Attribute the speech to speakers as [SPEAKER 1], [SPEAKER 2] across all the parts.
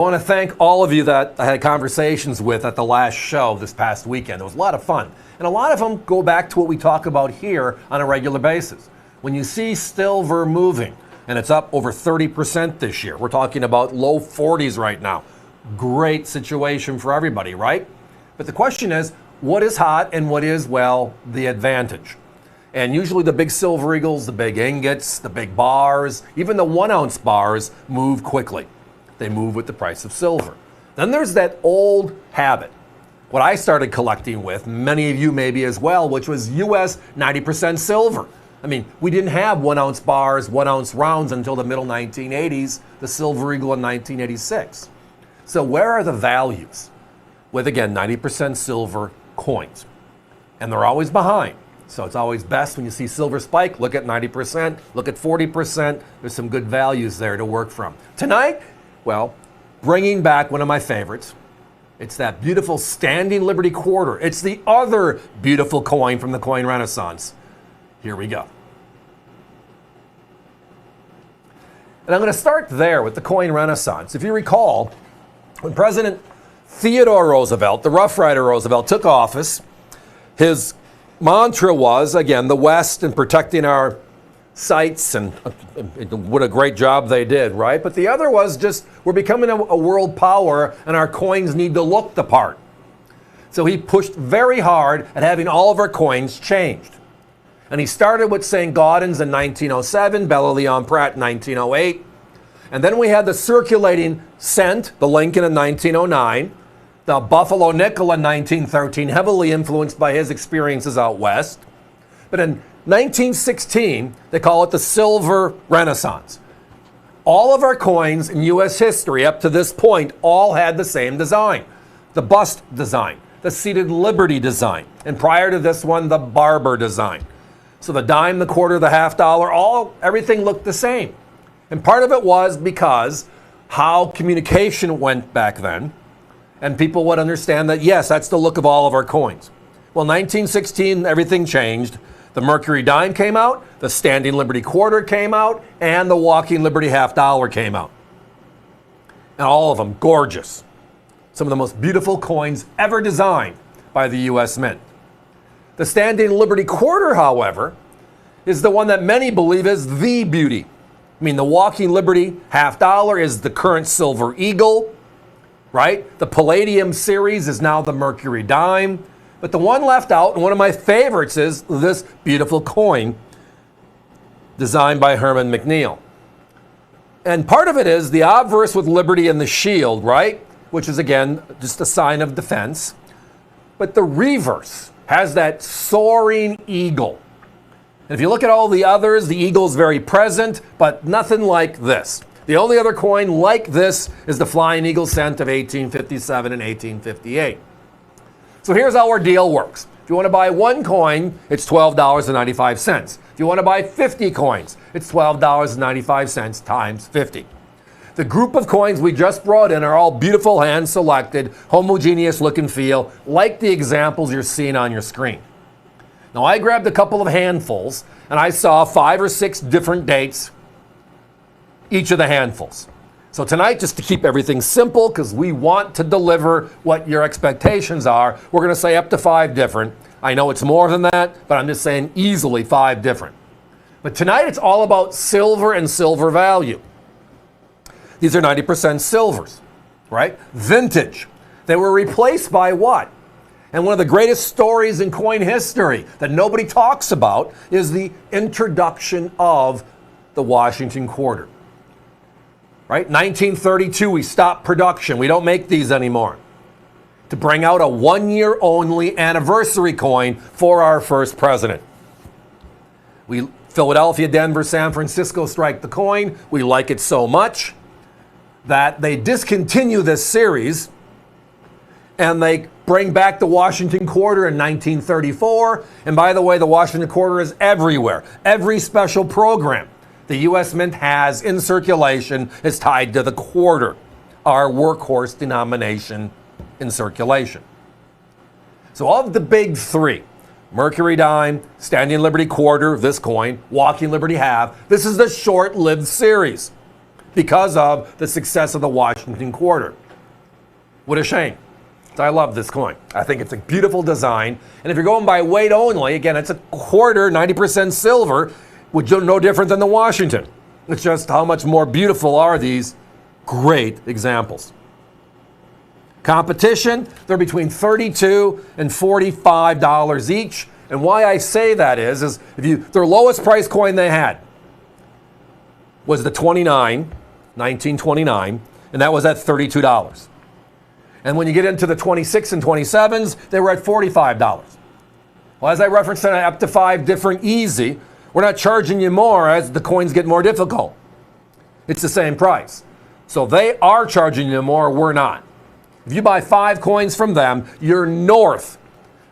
[SPEAKER 1] I want to thank all of you that I had conversations with at the last show this past weekend. It was a lot of fun. And a lot of them go back to what we talk about here on a regular basis. When you see silver moving, and it's up over 30% this year, we're talking about low 40s right now. Great situation for everybody, right? But the question is, what is hot and what is, well, the advantage? And usually the big silver eagles, the big ingots, the big bars, even the 1 ounce bars move quickly. They move with the price of silver. Then there's that old habit, what I started collecting with, many of you maybe as well, which was US 90% silver. I mean, we didn't have 1 ounce bars, 1 ounce rounds until the middle 1980s, the silver eagle in 1986. So where are the values with, again, 90% silver coins? And they're always behind. So it's always best when you see silver spike, look at 90%, look at 40%. There's some good values there to work from. Tonight, well, bringing back one of my favorites. It's that beautiful Standing Liberty Quarter. It's the other beautiful coin from the coin renaissance. Here we go. And I'm going to start there with the coin renaissance. If you recall, when President Theodore Roosevelt, the Rough Rider Roosevelt, took office, his mantra was, again, the West and protecting our sites, and what a great job they did, right? But the other was just, we're becoming a world power and our coins need to look the part. So he pushed very hard at having all of our coins changed. And he started with St. Gaudens in 1907, Bella Leon Pratt in 1908. And then we had the circulating cent, the Lincoln in 1909, the Buffalo nickel in 1913, heavily influenced by his experiences out west. But in 1916, they call it the Silver Renaissance. All of our coins in U.S. history up to this point all had the same design. The bust design, the seated Liberty design, and prior to this one, the Barber design. So the dime, the quarter, the half dollar, everything looked the same. And part of it was because how communication went back then, and people would understand that, yes, that's the look of all of our coins. Well, 1916, everything changed. The Mercury dime came out, the Standing Liberty Quarter came out, and the Walking Liberty half dollar came out. And all of them gorgeous. Some of the most beautiful coins ever designed by the U.S. Mint. The Standing Liberty Quarter, however, is the one that many believe is the beauty. I mean, the Walking Liberty half dollar is the current Silver Eagle, right? The Palladium series is now the Mercury dime. But the one left out, and one of my favorites, is this beautiful coin designed by Herman McNeil. And part of it is the obverse with Liberty and the shield, right? Which is, again, just a sign of defense. But the reverse has that soaring eagle. And if you look at all the others, the eagle's very present, but nothing like this. The only other coin like this is the Flying Eagle cent of 1857 and 1858. So here's how our deal works. If you want to buy one coin, it's $12.95. If you want to buy 50 coins, it's $12.95 times 50. The group of coins we just brought in are all beautiful, hand-selected, homogeneous look and feel, like the examples you're seeing on your screen. Now, I grabbed a couple of handfuls, and I saw 5 or 6 different dates, each of the handfuls. So tonight, just to keep everything simple, because we want to deliver what your expectations are, we're going to say up to 5 different. I know it's more than that, but I'm just saying easily 5 different. But tonight, it's all about silver and silver value. These are 90% silvers, right? Vintage. They were replaced by what? And one of the greatest stories in coin history that nobody talks about is the introduction of the Washington quarter. Right? 1932, we stopped production. We don't make these anymore. To bring out a 1-year only anniversary coin for our first president. Philadelphia, Denver, San Francisco strike the coin. We like it so much that they discontinue this series and they bring back the Washington quarter in 1934. And by the way, the Washington quarter is everywhere. Every special program the U.S. Mint has in circulation is tied to the quarter, our workhorse denomination in circulation. So of the big 3, Mercury dime, Standing Liberty quarter, this coin, Walking Liberty half, this is the short-lived series. because of the success of the Washington quarter. What a shame. I love this coin. I think it's a beautiful design. And if you're going by weight only, again, it's a quarter, 90% silver, which is no different than the Washington. It's just how much more beautiful are these great examples. Competition, they're between $32 and $45 each. And why I say that is their lowest price coin they had was the 1929, and that was at $32. And when you get into the 26 and 27s, they were at $45. Well, as I referenced, up to 5 different easy, we're not charging you more as the coins get more difficult. It's the same price. So they are charging you more, we're not. If you buy 5 coins from them, you're north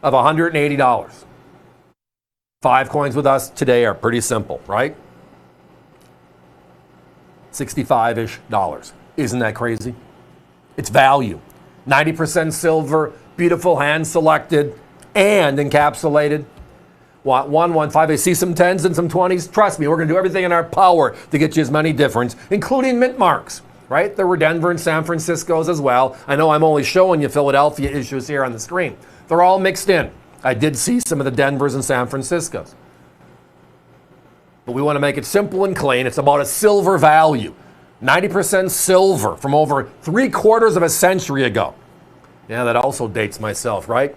[SPEAKER 1] of $180. 5 coins with us today are pretty simple, right? $65-ish. Isn't that crazy? It's value. 90% silver, beautiful hand selected and encapsulated. Want 115. I see some 10s and some 20s. Trust me, we're going to do everything in our power to get you as many different, including mint marks, right? There were Denver and San Francisco's as well. I know I'm only showing you Philadelphia issues here on the screen. They're all mixed in. I did see some of the Denvers and San Francisco's. But we want to make it simple and clean. It's about a silver value. 90% silver from over 3/4 of a century ago. Yeah, that also dates myself, right?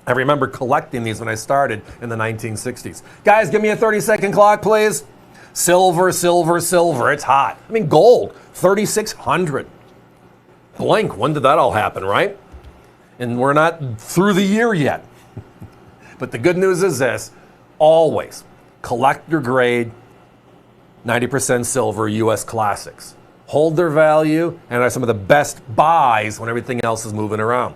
[SPEAKER 1] I remember collecting these when I started in the 1960s. Guys, give me a 30-second clock, please. Silver, silver, silver. It's hot. I mean, gold, 3,600. Blink, when did that all happen, right? And we're not through the year yet. But the good news is this, always collect your grade, 90% silver U.S. classics. Hold their value and are some of the best buys when everything else is moving around.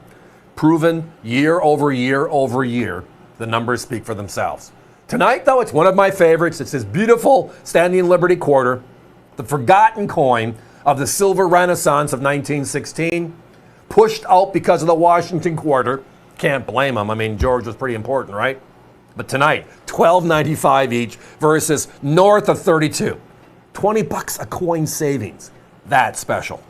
[SPEAKER 1] Proven year over year over year, the numbers speak for themselves. Tonight, though, it's one of my favorites. It's this beautiful Standing Liberty quarter, the forgotten coin of the silver renaissance of 1916, pushed out because of the Washington quarter. Can't blame them. I mean, George was pretty important, right? But tonight, $12.95 each versus north of $32. $20 a coin savings. That's special.